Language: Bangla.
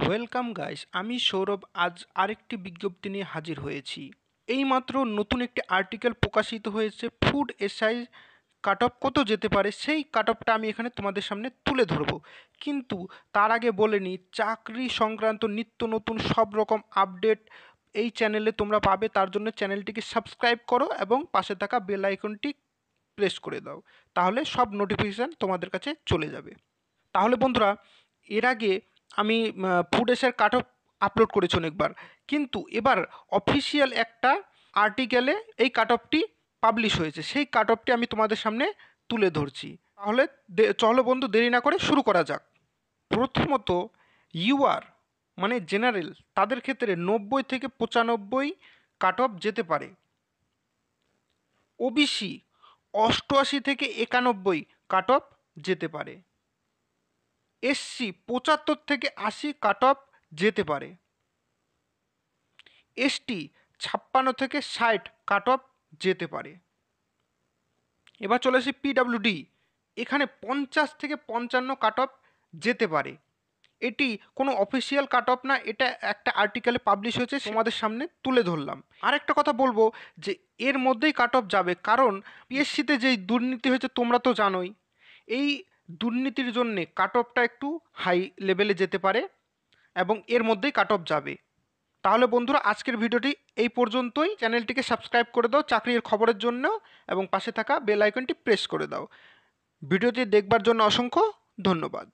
ওয়েলকাম গাইস, আমি সৌরভ আজ আরেকটি বিজ্ঞপ্তি নিয়ে হাজির হয়েছি। এইমাত্র নতুন একটি আর্টিকেল প্রকাশিত হয়েছে, ফুড এসআই কাট অফ কত যেতে পারে সেই কাট অফটা আমি এখানে তোমাদের সামনে তুলে ধরবো। কিন্তু তার আগে বলে নিই, চাকরি সংক্রান্ত নিত্য নতুন সব রকম আপডেট এই চ্যানেলে তোমরা পাবে। তার জন্য চ্যানেলটিকে সাবস্ক্রাইব করো এবং পাশে থাকা বেল আইকনটি প্রেস করে দাও, তাহলে সব নোটিফিকেশান তোমাদের কাছে চলে যাবে। তাহলে বন্ধুরা, এর আগে আমি ফুড এসের কাট অফ আপলোড করেছি অনেকবার, কিন্তু এবার অফিসিয়াল একটা আর্টিকেলে এই কাট অফটি পাবলিশ হয়েছে। সেই কাট অফটি আমি তোমাদের সামনে তুলে ধরছি। তাহলে চলো বন্ধু, দেরি না করে শুরু করা যাক। প্রথমত, ইউআর মানে জেনারেল, তাদের ক্ষেত্রে 90 থেকে 95 কাট অফ যেতে পারে। ওবিসি 88 থেকে 91 কাট অফ যেতে পারে। এসসি 75 থেকে 80 কাট অফ যেতে পারে। এসটি 56 থেকে 60 কাট অফ যেতে পারে। এবার চলে আসি পিডাব্লিউডি, এখানে 50 থেকে 55 কাট অফ যেতে পারে। এটি কোনো অফিসিয়াল কাট অফ না, এটা একটা আর্টিকেলে পাবলিশ হয়েছে, তোমাদের সামনে তুলে ধরলাম। আর একটা কথা বলবো যে এর মধ্যেই কাট অফ যাবে, কারণ পিএসসিতে যেই দুর্নীতি হয়েছে তোমরা তো জানোই। এই দুর্নীতির জন্যে কাট অফটা একটু হাই লেভেলে যেতে পারে এবং এর মধ্যেই কাট অফ যাবে। তাহলে বন্ধুরা, আজকের ভিডিওটি এই পর্যন্তই। চ্যানেলটিকে সাবস্ক্রাইব করে দাও চাকরির খবরের জন্য এবং পাশে থাকা বেল আইকনটি প্রেস করে দাও। ভিডিওটি দেখবার জন্য অসংখ্য ধন্যবাদ।